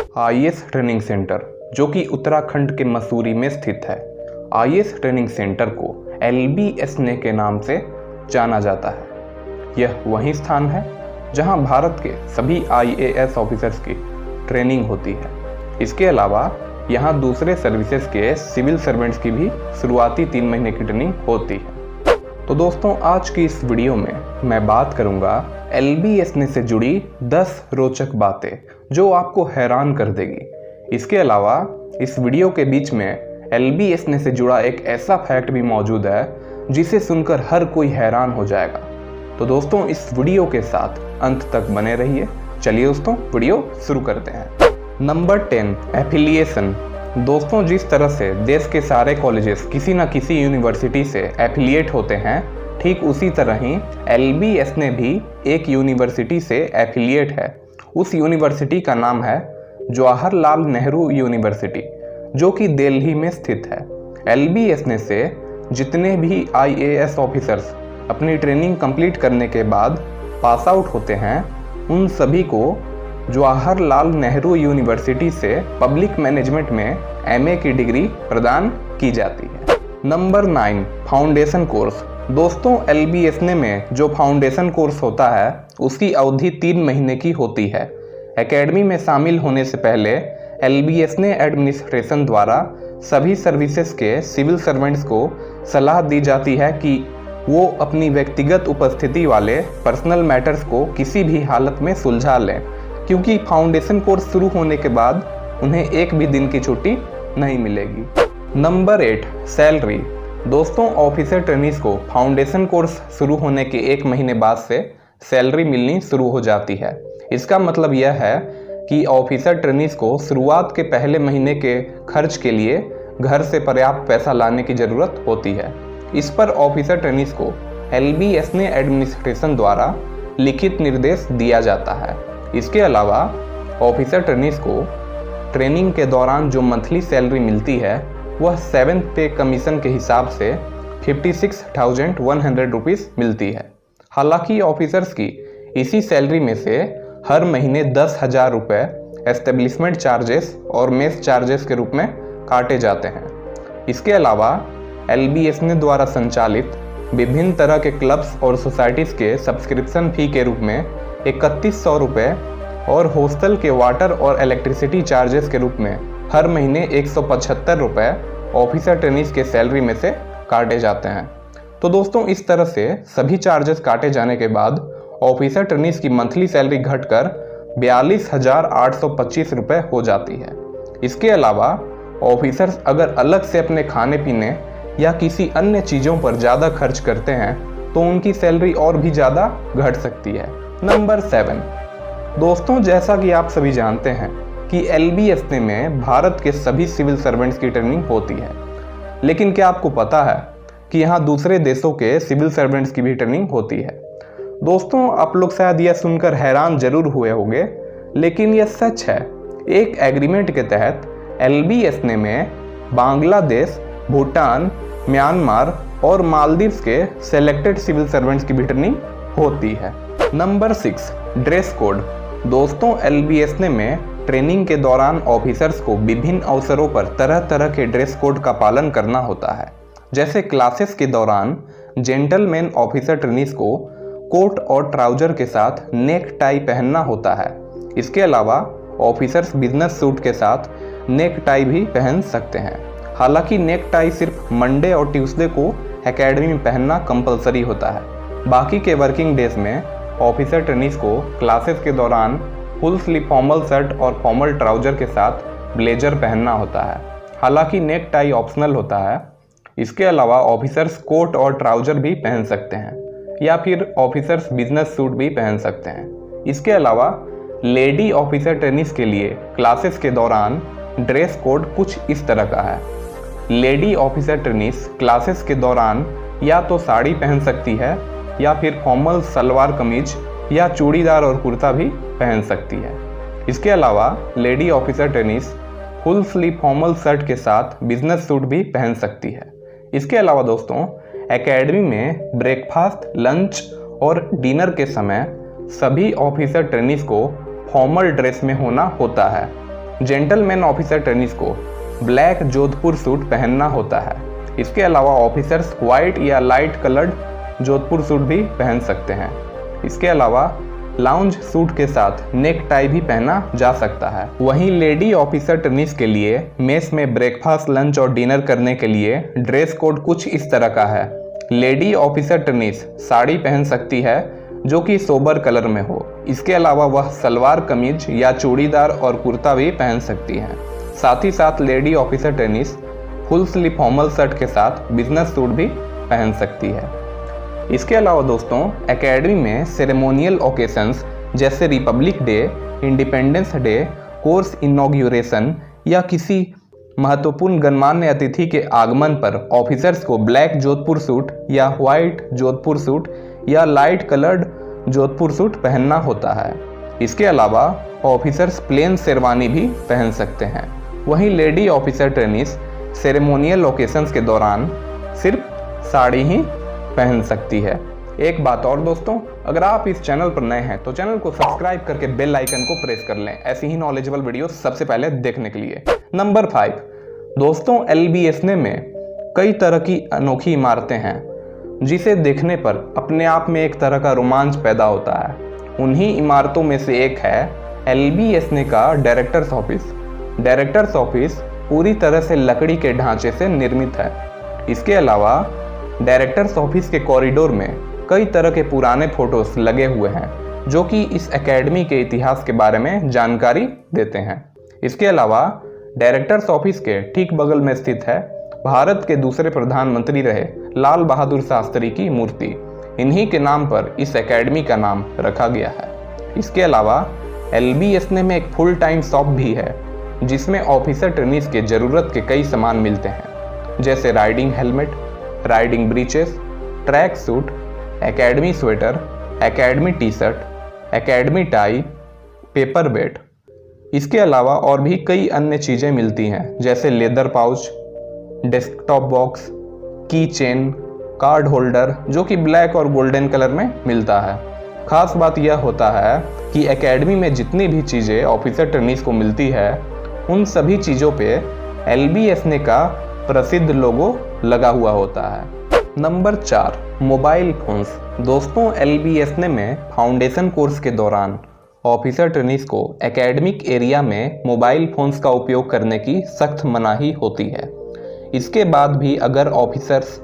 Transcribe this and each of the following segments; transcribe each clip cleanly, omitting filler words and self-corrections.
IAS training centre जो कि उत्तराखंड के मसूरी में स्थित है। आईएएस ट्रेनिंग सेंटर को LBSNA के नाम से जाना जाता है। यह वही स्थान है जहां भारत के सभी IAS ऑफिसर्स की ट्रेनिंग होती है। इसके अलावा यहां दूसरे सर्विसेज के सिविल सर्वेंट्स की भी शुरुआती 3 महीने की ट्रेनिंग होती है। तो दोस्तों, आज की इस वीडियो में मैं बात करूंगा LBSNA से जुड़ी 10 रोचक बातें जो आपको हैरान कर देगी। इसके अलावा इस वीडियो के बीच में LBSNA से जुड़ा एक ऐसा फैक्ट भी मौजूद है जिसे सुनकर हर कोई हैरान हो जाएगा। तो दोस्तों, इस वीडियो के साथ अंत तक बने रहिए। चलिए दोस्तों, वीडियो शुरू करते हैं। Number 10, affiliation. दोस्तों, जिस तरह से देश के सारे कॉलेजेस किसी न किसी यूनिवर्सिटी से एफिलिएट होते हैं, ठीक उसी तरह ही LBSNA भी एक यूनिवर्सिटी से एफिलिएट है। उस यूनिवर्सिटी का नाम है जवाहरलाल नेहरू यूनिवर्सिटी, जो कि दिल्ली में स्थित है। LBSNA से जितने भी IAS ऑफिसर्स अपनी ट्रेनिंग कंप्लीट करने के बाद पास आउट होते हैं, उन सभी को जवाहरलाल नेहरू यूनिवर्सिटी से पब्लिक मैनेजमेंट में MA की डिग्री प्रदान की जाती है। Number 9, foundation course. दोस्तों, LBSNA में जो फाउंडेशन कोर्स होता है उसकी अवधि 3 महीने की होती है। एकेडमी में शामिल होने से पहले LBSNA एडमिनिस्ट्रेशन द्वारा सभी सर्विसेज के सिविल सर्वेंट्स को सलाह दी जाती है कि वो अपनी व्यक्तिगत उपस्थिति वाले पर्सनल मैटर्स को किसी भी हालत में सुलझा लें, क्योंकि फाउंडेशन कोर्स शुरू होने के बाद उन्हें एक भी दिन की छुट्टी नहीं मिलेगी। Number 8, salary. दोस्तों, ऑफिसर ट्रेनीज को फाउंडेशन कोर्स शुरू होने के 1 महीने बाद से सैलरी मिलनी शुरू हो जाती है। इसका मतलब यह है कि ऑफिसर ट्रेनीज को शुरुआत के पहले महीने के खर्च के लिए घर से पर्याप्त पैसा लाने की ज़रूरत होती है। इस पर ऑफिसर ट्रेनीज को LBSNA एडमिनिस्ट्रेशन द्वारा लिखित निर्देश दिया जाता है। इसके अलावा ऑफिसर ट्रेनीज को ट्रेनिंग के दौरान जो मंथली सैलरी मिलती है वह 7th पे कमीशन के हिसाब से 56,100 रुपीज़ मिलती है। हालांकि ऑफिसर्स की इसी सैलरी में से हर महीने 10,000 रुपये एस्टेब्लिशमेंट चार्जेस और मेस चार्जेस के रूप में काटे जाते हैं। इसके अलावा LBSNA द्वारा संचालित विभिन्न तरह के क्लब्स और सोसाइटीज़ के सब्सक्रिप्शन फी के रूप में 3100 रुपये और हॉस्टल के वाटर और इलेक्ट्रिसिटी चार्जेस के रूप में हर महीने 175 रुपये ऑफिसर ट्रेनीज के सैलरी में से काटे जाते हैं। तो दोस्तों, इस तरह से सभी चार्जेस काटे जाने के बाद ऑफिसर ट्रेनीज की मंथली सैलरी घटकर 42,825 रुपये हो जाती है। इसके अलावा ऑफिसर्स अगर अलग से अपने खाने पीने या किसी अन्य चीज़ों पर ज़्यादा खर्च करते हैं तो उनकी सैलरी और भी ज़्यादा घट सकती है। नंबर 7, दोस्तों, जैसा कि आप सभी जानते हैं कि LBSNA में भारत के सभी सिविल सर्वेंट्स की ट्रेनिंग होती है, लेकिन क्या आपको पता है कि यहाँ दूसरे देशों के सिविल सर्वेंट्स की भी ट्रेनिंग होती है? दोस्तों, आप लोग शायद यह सुनकर हैरान जरूर हुए होंगे, लेकिन यह सच है। एक एग्रीमेंट के तहत LBSNA में बांग्लादेश, भूटान, म्यांमार और मालदीव्स के सेलेक्टेड सिविल सर्वेंट्स की भी ट्रेनिंग होती है। Number 6, dress code. दोस्तों, LBSNA में ट्रेनिंग के दौरान ऑफिसर्स को विभिन्न अवसरों पर तरह तरह के ड्रेस कोड का पालन करना होता है। जैसे क्लासेस के दौरान जेंटलमैन ऑफिसर ट्रेनीज को कोट और ट्राउजर के साथ नेक टाई पहनना होता है। इसके अलावा ऑफिसर्स बिजनेस सूट के साथ नेक टाई भी पहन सकते हैं। हालांकि नेक टाई सिर्फ मंडे और ट्यूसडे को एकेडमी में पहनना कंपलसरी होता है। बाकी के वर्किंग डेज में ऑफिसर ट्रेनीज को क्लासेस के दौरान फुल स्लीव फॉर्मल शर्ट और फॉर्मल ट्राउजर के साथ ब्लेजर पहनना होता है। हालांकि नेक टाई ऑप्शनल होता है। इसके अलावा ऑफिसर्स कोट और ट्राउजर भी पहन सकते हैं या फिर ऑफिसर्स बिजनेस सूट भी पहन सकते हैं। इसके अलावा लेडी ऑफिसर ट्रेनीज के लिए क्लासेस के दौरान ड्रेस कोड कुछ इस तरह का है। लेडी ऑफिसर ट्रेनीज क्लासेस के दौरान या तो साड़ी पहन सकती है या फिर फॉर्मल सलवार कमीज या चूड़ीदार और कुर्ता भी पहन सकती है। इसके अलावा lady officer trainees full sleeve formal shirt के साथ बिजनेस सूट भी पहन सकती है। इसके अलावा दोस्तों, एकेडमी में ब्रेकफास्ट, लंच और डिनर के समय सभी ऑफिसर ट्रेनीज को फॉर्मल ड्रेस में होना होता है। जेंटलमैन ऑफिसर ट्रेनीज को ब्लैक जोधपुर सूट पहनना होता है। इसके अलावा ऑफिसर्स व्हाइट या लाइट कलर्ड जोधपुर सूट भी पहन सकते हैं। इसके अलावा लाउंज सूट के साथ नेक टाई भी पहना जा सकता है। वहीं लेडी ऑफिसर ट्रेनीज के लिए मेस में ब्रेकफास्ट, लंच और डिनर करने के लिए ड्रेस कोड कुछ इस तरह का है। लेडी ऑफिसर ट्रेनीज साड़ी पहन सकती है जो कि सोबर कलर में हो। इसके अलावा वह सलवार कमीज या चूड़ीदार और कुर्ता भी पहन सकती हैं। साथ ही साथ lady officer trainees full sleeve formal shirt के साथ बिजनेस सूट भी पहन सकती है। इसके अलावा दोस्तों, एकेडमी में सेरेमोनियल ओकेशंस जैसे Republic day, independence day, course inauguration या किसी महत्वपूर्ण गणमान्य अतिथि के आगमन पर ऑफिसर्स को ब्लैक जोधपुर सूट या व्हाइट जोधपुर सूट या लाइट कलर्ड जोधपुर सूट पहनना होता है। इसके अलावा ऑफिसर्स प्लेन शेरवानी भी पहन सकते हैं। वहीं lady officer trainees ceremonial occasions के दौरान सिर्फ साड़ी ही पहन सकती है। एक बात और दोस्तों, अगर आप इस चैनल पर नए हैं तो चैनल को सब्सक्राइब करके बेल आइकन को प्रेस कर लें ऐसी ही नॉलेजेबल वीडियो सबसे पहले देखने के लिए। नंबर 5 दोस्तों, LBSNA में कई तरह की अनोखी इमारतें हैं जिसे देखने पर अपने आप में एक तरह का रोमांच पैदा होता है। उन्हीं इमारतों में से एक है LBSNA का डायरेक्टर्स ऑफिस। डायरेक्टर्स ऑफिस पूरी तरह से लकड़ी के ढांचे से निर्मित है। इसके अलावा डायरेक्टर्स ऑफिस के कॉरिडोर में कई तरह के पुराने फोटोज लगे हुए हैं जो कि इस एकेडमी के इतिहास के बारे में जानकारी देते हैं। इसके अलावा डायरेक्टर्स ऑफिस के ठीक बगल में स्थित है भारत के दूसरे प्रधानमंत्री रहे लाल बहादुर शास्त्री की मूर्ति। इन्हीं के नाम पर इस एकेडमी का नाम रखा गया है। इसके अलावा LBSNA में एक फुल टाइम शॉप भी है जिसमें ऑफिसर ट्रेनीज के जरूरत के कई सामान मिलते हैं जैसे riding helmet, riding breeches, tracksuit, academy sweater, academy T shirt, academy tie, paperweight. इसके अलावा और भी कई अन्य चीज़ें मिलती हैं जैसे लेदर पाउच, डेस्कटॉप बॉक्स, की चेन, कार्ड होल्डर जो कि ब्लैक और गोल्डन कलर में मिलता है। खास बात यह होता है कि एकेडमी में जितनी भी चीज़ें ऑफिसर ट्रेनीज को मिलती है उन सभी चीज़ों पे LBSNA का प्रसिद्ध लोगो लगा हुआ होता है। Number 4 mobile phones. दोस्तों, LBSNA में फाउंडेशन कोर्स के दौरान ऑफिसर ट्रेनीज को एकेडमिक एरिया में मोबाइल फोन्स का उपयोग करने की सख्त मनाही होती है। इसके बाद भी अगर ऑफिसर्स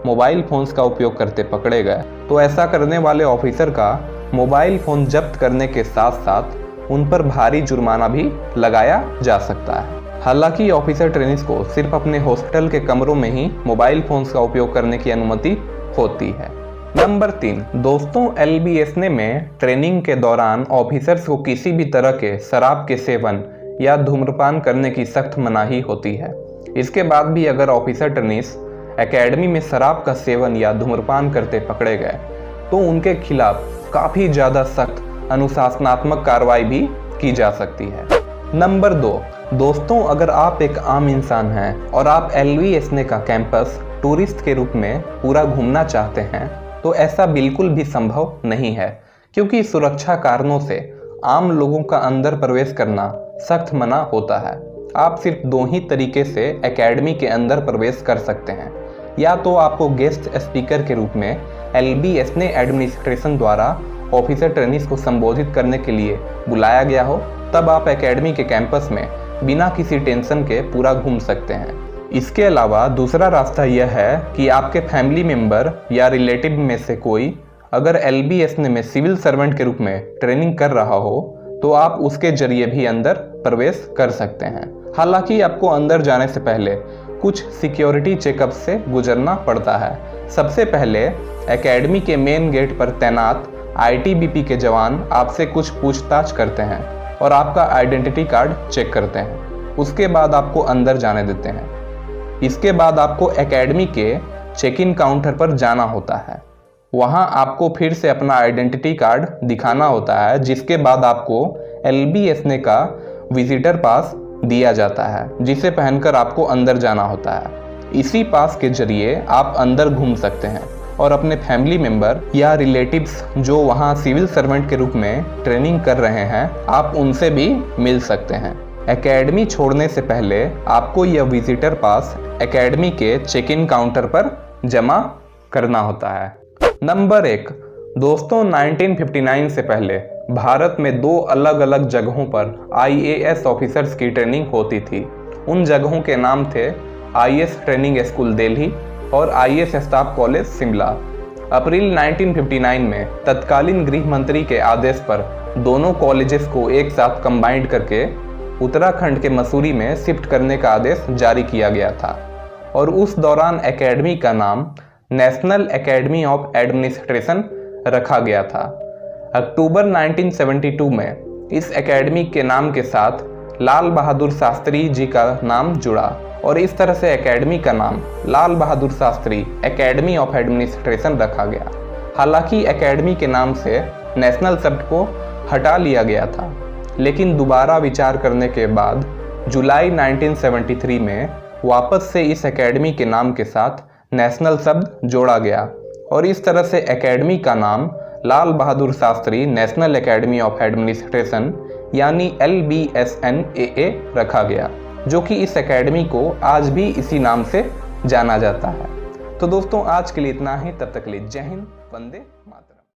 मोबाइल फोन्स का उपयोग करते पकड़े गए तो ऐसा करने वाले ऑफिसर का मोबाइल फ़ोन जब्त करने के साथ साथ उन पर भारी जुर्माना भी लगाया जा सकता है। हालांकि ऑफिसर ट्रेनीज को सिर्फ अपने हॉस्पिटल के कमरों में ही मोबाइल फोन्स का उपयोग करने की अनुमति होती है। नंबर 3 दोस्तों, LBSNA में ट्रेनिंग के दौरान ऑफिसर्स को किसी भी तरह के शराब के सेवन या धूम्रपान करने की सख्त मनाही होती है। इसके बाद भी अगर ऑफिसर ट्रेनीज एकेडमी में शराब का सेवन या धूम्रपान करते पकड़े गए तो उनके खिलाफ काफ़ी ज़्यादा सख्त अनुशासनात्मक कार्रवाई भी की जा सकती है। नंबर 2 दोस्तों, अगर आप एक आम इंसान हैं और आप LBSNA का कैंपस टूरिस्ट के रूप में पूरा घूमना चाहते हैं तो ऐसा बिल्कुल भी संभव नहीं है क्योंकि सुरक्षा कारणों से आम लोगों का अंदर प्रवेश करना सख्त मना होता है। आप सिर्फ 2 ही तरीके से एकेडमी के अंदर प्रवेश कर सकते हैं, या तो आपको गेस्ट स्पीकर के रूप में LBSNA एडमिनिस्ट्रेशन द्वारा ऑफिसर ट्रेनीज को संबोधित करने के लिए बुलाया गया हो, तब आप एकेडमी के कैंपस में बिना किसी टेंशन के पूरा घूम सकते हैं। इसके अलावा दूसरा रास्ता यह है कि आपके फैमिली मेंबर या रिलेटिव में से कोई अगर LBSNA में सिविल सर्वेंट के रूप में ट्रेनिंग कर रहा हो तो आप उसके जरिए भी अंदर प्रवेश कर सकते हैं। हालांकि आपको अंदर जाने से पहले कुछ सिक्योरिटी चेकअप से गुजरना पड़ता है। सबसे पहले एकेडमी के मेन गेट पर तैनात ITBP के जवान आपसे कुछ पूछताछ करते हैं और आपका आइडेंटिटी कार्ड चेक करते हैं। उसके बाद आपको अंदर जाने देते हैं। इसके बाद आपको एकेडमी के चेक इन काउंटर पर जाना होता है। वहां आपको फिर से अपना आइडेंटिटी कार्ड दिखाना होता है, जिसके बाद आपको LBSNA का विजिटर पास दिया जाता है जिसे पहनकर आपको अंदर जाना होता है। इसी पास के जरिए आप अंदर घूम सकते हैं और अपने फैमिली मेंबर या रिलेटिव्स जो वहां सिविल सर्वेंट के रूप में ट्रेनिंग कर रहे हैं आप उनसे भी मिल सकते हैं। एकेडमी छोड़ने से पहले आपको यह विजिटर पास एकेडमी के चेक इन काउंटर पर जमा करना होता है। नंबर 1, दोस्तों 1959 से पहले भारत में 2 अलग अलग जगहों पर IAS ऑफिसर्स की ट्रेनिंग होती थी। उन जगहों के नाम थे IAS ट्रेनिंग स्कूल दिल्ली और IAS स्टाफ कॉलेज शिमला। अप्रैल 1959 में तत्कालीन गृह मंत्री के आदेश पर दोनों कॉलेजेस को एक साथ कंबाइंड करके उत्तराखंड के मसूरी में शिफ्ट करने का आदेश जारी किया गया था और उस दौरान एकेडमी का नाम नेशनल एकेडमी ऑफ एडमिनिस्ट्रेशन रखा गया था। अक्टूबर 1972 में इस एकेडमी के नाम के साथ लाल बहादुर शास्त्री जी का नाम जुड़ा और इस तरह से एकेडमी का नाम Lal Bahadur Shastri academy of administration रखा गया। हालांकि एकेडमी के नाम से नेशनल शब्द को हटा लिया गया था, लेकिन दोबारा विचार करने के बाद जुलाई 1973 में वापस से इस एकेडमी के नाम के साथ नेशनल शब्द जोड़ा गया और इस तरह से एकेडमी का नाम Lal Bahadur Shastri national academy of administration यानी LBSNAA रखा गया, जो कि इस एकेडमी को आज भी इसी नाम से जाना जाता है। तो दोस्तों आज के लिए इतना ही, तब तक के लिए जय हिंद, वंदे मातरम।